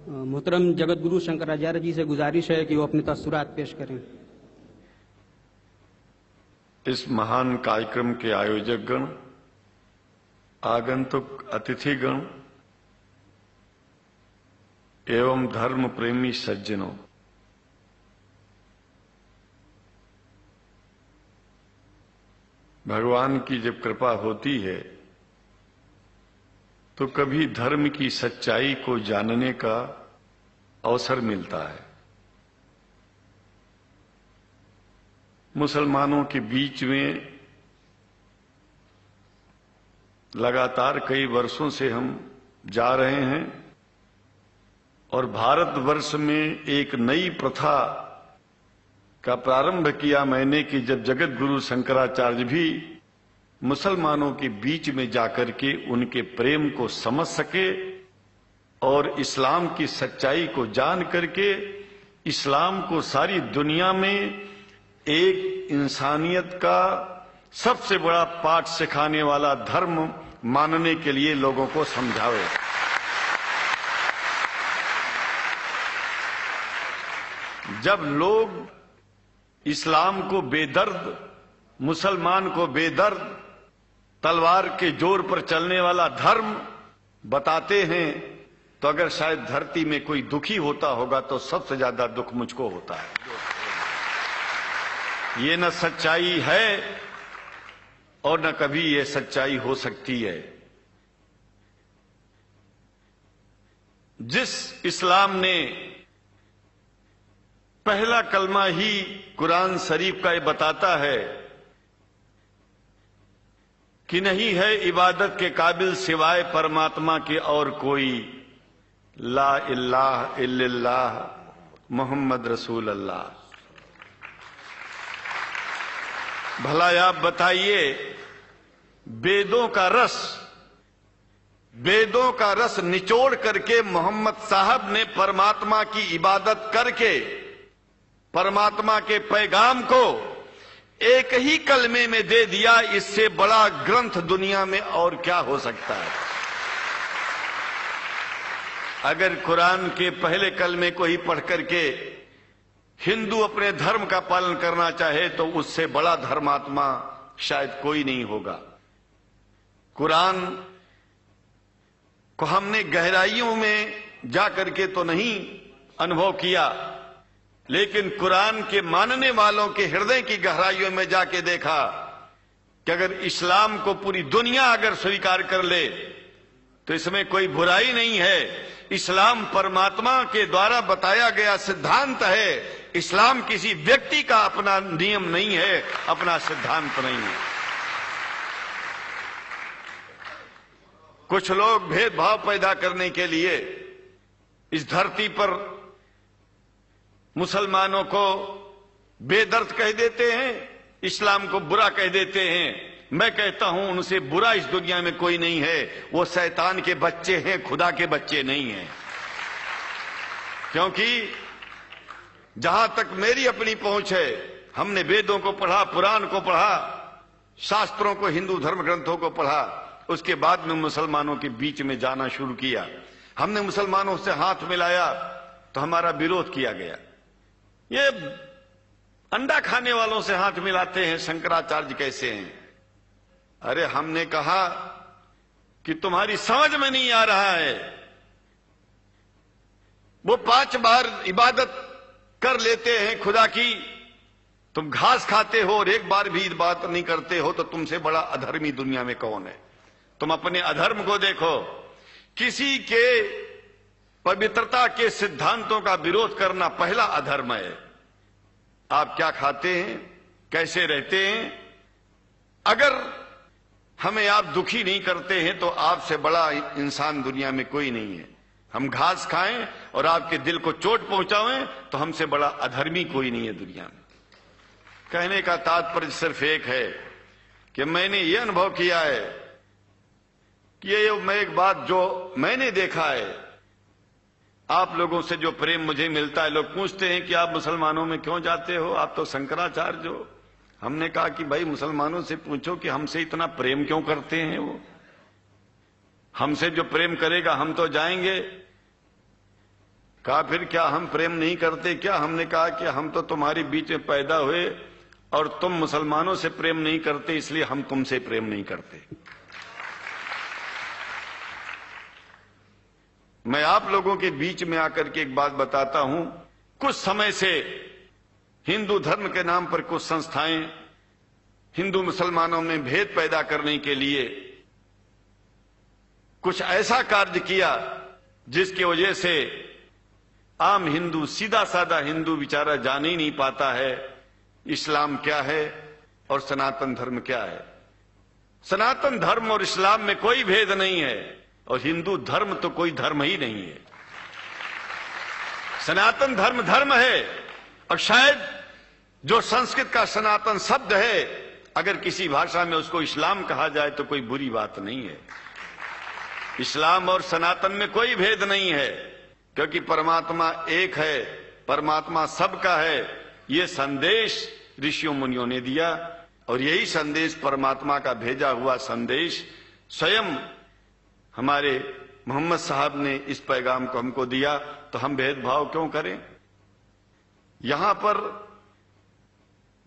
मोहतरम जगत गुरु शंकराचार्य जी से गुजारिश है कि वो अपनी तस्सुरात पेश करें। इस महान कार्यक्रम के आयोजक गण, आगंतुक अतिथिगण एवं धर्म प्रेमी सज्जनों, भगवान की जब कृपा होती है तो कभी धर्म की सच्चाई को जानने का अवसर मिलता है। मुसलमानों के बीच में लगातार कई वर्षों से हम जा रहे हैं और भारतवर्ष में एक नई प्रथा का प्रारंभ किया मैंने कि जब जगत गुरु शंकराचार्य भी मुसलमानों के बीच में जाकर के उनके प्रेम को समझ सके और इस्लाम की सच्चाई को जान करके इस्लाम को सारी दुनिया में एक इंसानियत का सबसे बड़ा पाठ सिखाने वाला धर्म मानने के लिए लोगों को समझावे। जब लोग इस्लाम को बेदर्द, मुसलमान को बेदर्द, तलवार के जोर पर चलने वाला धर्म बताते हैं तो अगर शायद धरती में कोई दुखी होता होगा तो सबसे ज्यादा दुख मुझको होता है। ये न सच्चाई है और न कभी ये सच्चाई हो सकती है। जिस इस्लाम ने पहला कलमा ही कुरान शरीफ का ये बताता है कि नहीं है इबादत के काबिल सिवाय परमात्मा के और कोई, ला इलाहा इल्लल्लाह मोहम्मद रसूल अल्लाह। भला आप बताइए, वेदों का रस निचोड़ करके मोहम्मद साहब ने परमात्मा की इबादत करके परमात्मा के पैगाम को एक ही कलमे में दे दिया। इससे बड़ा ग्रंथ दुनिया में और क्या हो सकता है? अगर कुरान के पहले कलमे को ही पढ़ करके हिंदू अपने धर्म का पालन करना चाहे तो उससे बड़ा धर्मात्मा शायद कोई नहीं होगा। कुरान को हमने गहराइयों में जाकर के तो नहीं अनुभव किया, लेकिन कुरान के मानने वालों के हृदय की गहराइयों में जाके देखा कि अगर इस्लाम को पूरी दुनिया अगर स्वीकार कर ले तो इसमें कोई बुराई नहीं है। इस्लाम परमात्मा के द्वारा बताया गया सिद्धांत है। इस्लाम किसी व्यक्ति का अपना नियम नहीं है, अपना सिद्धांत नहीं है। कुछ लोग भेदभाव पैदा करने के लिए इस धरती पर मुसलमानों को बेदर्द कह देते हैं, इस्लाम को बुरा कह देते हैं। मैं कहता हूं उनसे बुरा इस दुनिया में कोई नहीं है। वो शैतान के बच्चे हैं, खुदा के बच्चे नहीं हैं। क्योंकि जहां तक मेरी अपनी पहुंच है, हमने वेदों को पढ़ा, पुराण को पढ़ा, शास्त्रों को, हिंदू धर्म ग्रंथों को पढ़ा। उसके बाद में मुसलमानों के बीच में जाना शुरू किया। हमने मुसलमानों से हाथ मिलाया तो हमारा विरोध किया गया। ये अंडा खाने वालों से हाथ मिलाते हैं, शंकराचार्य कैसे हैं? अरे हमने कहा कि तुम्हारी समझ में नहीं आ रहा है। वो 5 बार इबादत कर लेते हैं खुदा की, तुम घास खाते हो और एक बार भी इबादत नहीं करते हो, तो तुमसे बड़ा अधर्मी दुनिया में कौन है? तुम अपने अधर्म को देखो। किसी के पवित्रता के सिद्धांतों का विरोध करना पहला अधर्म है। आप क्या खाते हैं, कैसे रहते हैं, अगर हमें आप दुखी नहीं करते हैं तो आपसे बड़ा इंसान दुनिया में कोई नहीं है। हम घास खाएं और आपके दिल को चोट पहुंचाएं तो हमसे बड़ा अधर्मी कोई नहीं है दुनिया में। कहने का तात्पर्य सिर्फ एक है कि मैंने ये अनुभव किया है कि ये मैं एक बात जो मैंने देखा है, आप लोगों से जो प्रेम मुझे मिलता है, लोग पूछते हैं कि आप मुसलमानों में क्यों जाते हो, आप तो शंकराचार्य हो। हमने कहा कि भाई मुसलमानों से पूछो कि हमसे इतना प्रेम क्यों करते हैं। वो हमसे जो प्रेम करेगा हम तो जाएंगे। कहा फिर क्या हम प्रेम नहीं करते क्या? हमने कहा कि हम तो तुम्हारे बीच में पैदा हुए और तुम मुसलमानों से प्रेम नहीं करते, इसलिए हम तुमसे प्रेम नहीं करते। मैं आप लोगों के बीच में आकर के एक बात बताता हूं। कुछ समय से हिंदू धर्म के नाम पर कुछ संस्थाएं हिंदू मुसलमानों में भेद पैदा करने के लिए कुछ ऐसा कार्य किया जिसकी वजह से आम हिंदू, सीधा साधा हिंदू बेचारा जान ही नहीं पाता है इस्लाम क्या है और सनातन धर्म क्या है। सनातन धर्म और इस्लाम में कोई भेद नहीं है और हिंदू धर्म तो कोई धर्म ही नहीं है। सनातन धर्म धर्म है और शायद जो संस्कृत का सनातन शब्द है, अगर किसी भाषा में उसको इस्लाम कहा जाए तो कोई बुरी बात नहीं है। इस्लाम और सनातन में कोई भेद नहीं है, क्योंकि परमात्मा एक है, परमात्मा सबका है। ये संदेश ऋषियों मुनियों ने दिया और यही संदेश परमात्मा का भेजा हुआ संदेश स्वयं हमारे मोहम्मद साहब ने इस पैगाम को हमको दिया, तो हम भेदभाव क्यों करें? यहां पर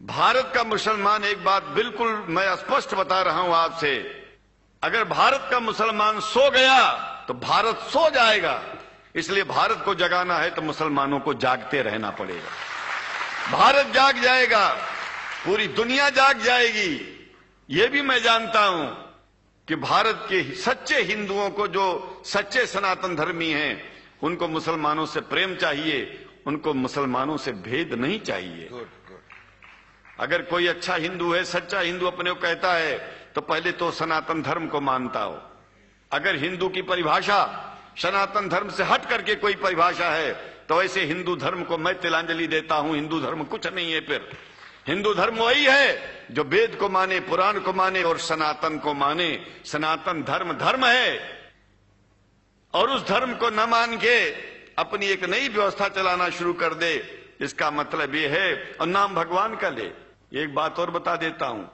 भारत का मुसलमान, एक बात बिल्कुल मैं स्पष्ट बता रहा हूं आपसे, अगर भारत का मुसलमान सो गया तो भारत सो जाएगा। इसलिए भारत को जगाना है तो मुसलमानों को जागते रहना पड़ेगा। भारत जाग जाएगा, पूरी दुनिया जाग जाएगी। यह भी मैं जानता हूं कि भारत के सच्चे हिंदुओं को, जो सच्चे सनातन धर्मी हैं, उनको मुसलमानों से प्रेम चाहिए, उनको मुसलमानों से भेद नहीं चाहिए। अगर कोई अच्छा हिंदू है, सच्चा हिंदू अपने को कहता है, तो पहले तो सनातन धर्म को मानता हो। अगर हिंदू की परिभाषा सनातन धर्म से हट करके कोई परिभाषा है, तो ऐसे हिंदू धर्म को मैं तिलांजलि देता हूं। हिंदू धर्म कुछ नहीं है। फिर हिंदू धर्म वही है जो वेद को माने, पुराण को माने और सनातन को माने। सनातन धर्म धर्म है और उस धर्म को न मान के अपनी एक नई व्यवस्था चलाना शुरू कर दे, इसका मतलब यह है, और नाम भगवान का ले। एक बात और बता देता हूं,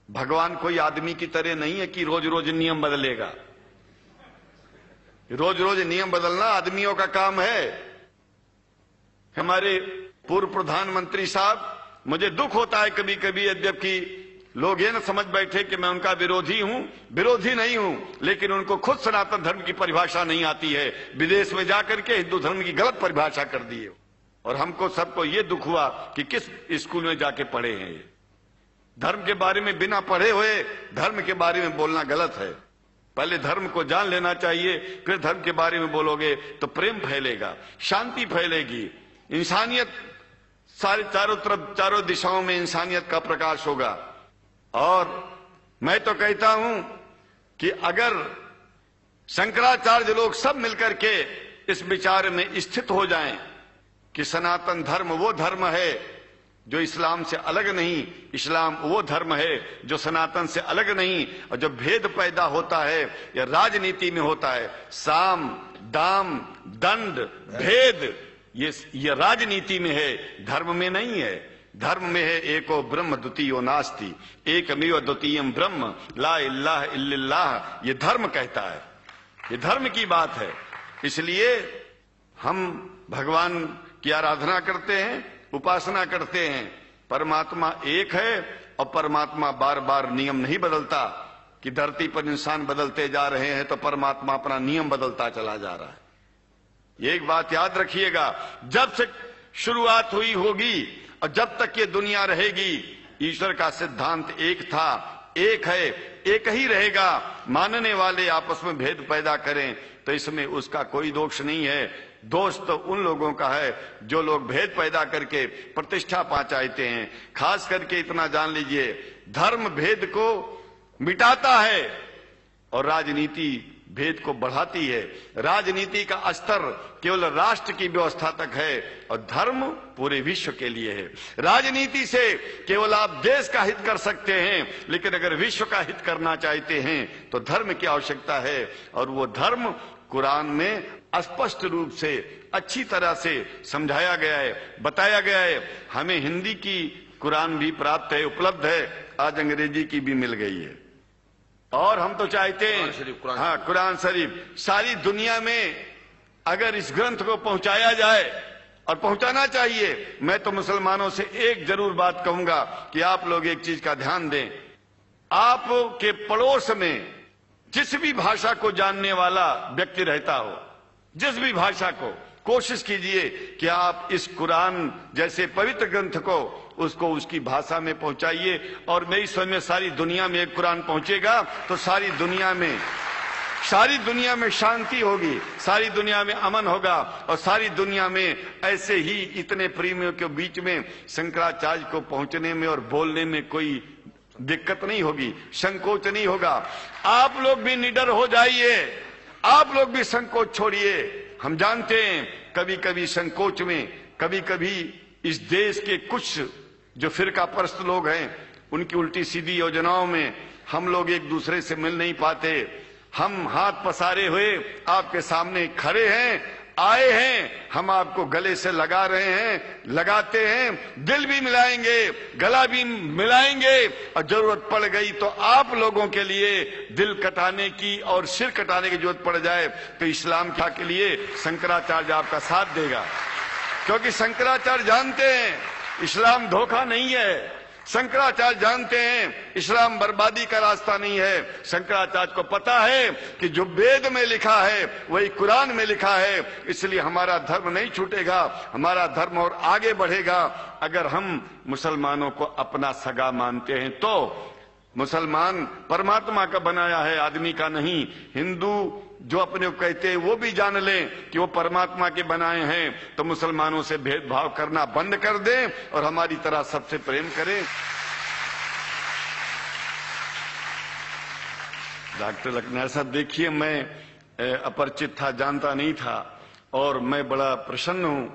भगवान कोई आदमी की तरह नहीं है कि रोज रोज नियम बदलेगा। रोज रोज नियम बदलना आदमियों का काम है। हमारे पूर्व प्रधानमंत्री साहब, मुझे दुख होता है कभी कभी, यद्यपि लोग ये न समझ बैठे कि मैं उनका विरोधी हूं। विरोधी नहीं हूं, लेकिन उनको खुद सनातन धर्म की परिभाषा नहीं आती है। विदेश में जाकर के हिंदू धर्म की गलत परिभाषा कर दी है और हमको सबको ये दुख हुआ कि किस स्कूल में जाके पढ़े हैं। ये धर्म के बारे में बिना पढ़े हुए धर्म के बारे में बोलना गलत है। पहले धर्म को जान लेना चाहिए, फिर धर्म के बारे में बोलोगे तो प्रेम फैलेगा, शांति फैलेगी, इंसानियत सारे चारों तरफ, चारों दिशाओं में इंसानियत का प्रकाश होगा। और मैं तो कहता हूं कि अगर शंकराचार्य लोग सब मिलकर के इस विचार में स्थित हो जाएं कि सनातन धर्म वो धर्म है जो इस्लाम से अलग नहीं, इस्लाम वो धर्म है जो सनातन से अलग नहीं, और जो भेद पैदा होता है या राजनीति में होता है, साम दाम दंड भेद, ये राजनीति में है, धर्म में नहीं है। धर्म में है एको ब्रह्म द्वितीयो नास्ति, एकमेव द्वितीयम ब्रह्म ला इलाहा इल्लल्लाह। ये धर्म कहता है, ये धर्म की बात है। इसलिए हम भगवान की आराधना करते हैं, उपासना करते हैं। परमात्मा एक है और परमात्मा बार बार नियम नहीं बदलता कि धरती पर इंसान बदलते जा रहे हैं तो परमात्मा अपना नियम बदलता चला जा रहा है। ये एक बात याद रखिएगा, जब से शुरुआत हुई होगी और जब तक ये दुनिया रहेगी, ईश्वर का सिद्धांत एक था, एक है, एक ही रहेगा। मानने वाले आपस में भेद पैदा करें तो इसमें उसका कोई दोष नहीं है। दोष तो उन लोगों का है जो लोग भेद पैदा करके प्रतिष्ठा पा चाहते हैं। खास करके इतना जान लीजिए, धर्म भेद को मिटाता है और राजनीति भेद को बढ़ाती है। राजनीति का स्तर केवल राष्ट्र की व्यवस्था तक है और धर्म पूरे विश्व के लिए है। राजनीति से केवल आप देश का हित कर सकते हैं, लेकिन अगर विश्व का हित करना चाहते हैं तो धर्म की आवश्यकता है। और वो धर्म कुरान में स्पष्ट रूप से अच्छी तरह से समझाया गया है, बताया गया है। हमें हिंदी की कुरान भी प्राप्त है, उपलब्ध है, आज अंग्रेजी की भी मिल गई है। और हम तो चाहते हैं, हाँ, कुरान शरीफ सारी दुनिया में अगर इस ग्रंथ को पहुंचाया जाए, और पहुंचाना चाहिए, मैं तो मुसलमानों से एक जरूर बात कहूंगा कि आप लोग एक चीज का ध्यान दें। आपके पड़ोस में जिस भी भाषा को जानने वाला व्यक्ति रहता हो, जिस भी भाषा को, कोशिश कीजिए कि आप इस कुरान जैसे पवित्र ग्रंथ को उसको उसकी भाषा में पहुंचाइए। और मेरी समझ में सारी दुनिया में एक कुरान पहुंचेगा तो सारी दुनिया में शांति होगी, सारी दुनिया में अमन होगा, और सारी दुनिया में ऐसे ही इतने प्रेमियों के बीच में शंकराचार्य को पहुंचने में और बोलने में कोई दिक्कत नहीं होगी, संकोच नहीं होगा। आप लोग भी निडर हो जाइए, आप लोग भी संकोच छोड़िए। हम जानते हैं कभी कभी संकोच में, कभी कभी इस देश के कुछ जो फिरका परस्त लोग हैं उनकी उल्टी सीधी योजनाओं में हम लोग एक दूसरे से मिल नहीं पाते। हम हाथ पसारे हुए आपके सामने खड़े हैं, आए हैं, हम आपको गले से लगा रहे हैं, लगाते हैं, दिल भी मिलाएंगे, गला भी मिलाएंगे, और जरूरत पड़ गई तो आप लोगों के लिए दिल कटाने की और सिर कटाने की जरूरत पड़ जाए तो इस्लाम के लिए शंकराचार्य आपका साथ देगा। क्योंकि शंकराचार्य जानते हैं इस्लाम धोखा नहीं है, शंकराचार्य जानते हैं इस्लाम बर्बादी का रास्ता नहीं है। शंकराचार्य को पता है कि जो वेद में लिखा है वही कुरान में लिखा है, इसलिए हमारा धर्म नहीं छूटेगा, हमारा धर्म और आगे बढ़ेगा। अगर हम मुसलमानों को अपना सगा मानते हैं तो मुसलमान परमात्मा का बनाया है, आदमी का नहीं। हिंदू जो अपने को कहते हैं वो भी जान लें कि वो परमात्मा के बनाए हैं, तो मुसलमानों से भेदभाव करना बंद कर दें और हमारी तरह सबसे प्रेम करें। डॉक्टर लखनऊ साहब, देखिए मैं अपरिचित था, जानता नहीं था, और मैं बड़ा प्रसन्न हूं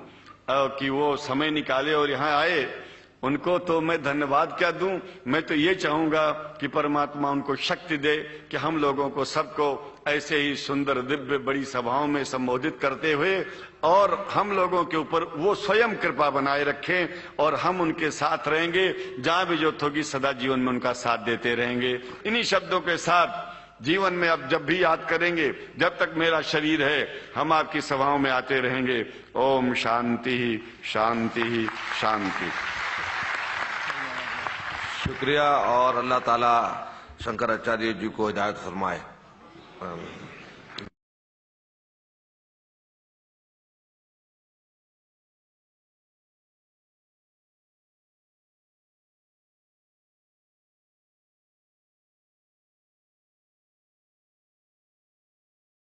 कि वो समय निकाले और यहाँ आए। उनको तो मैं धन्यवाद क्या दूं, मैं तो ये चाहूंगा कि परमात्मा उनको शक्ति दे कि हम लोगों को सबको ऐसे ही सुंदर दिव्य बड़ी सभाओं में संबोधित करते हुए और हम लोगों के ऊपर वो स्वयं कृपा बनाए रखें, और हम उनके साथ रहेंगे जहां भी जरूरत होगी, सदा जीवन में उनका साथ देते रहेंगे। इन्हीं शब्दों के साथ जीवन में अब जब भी याद करेंगे, जब तक मेरा शरीर है, हम आपकी सभाओं में आते रहेंगे। ओम शांति ही शांति ही शांति। शुक्रिया, और अल्लाह ताला शंकराचार्य जी को हिदायत फरमाए।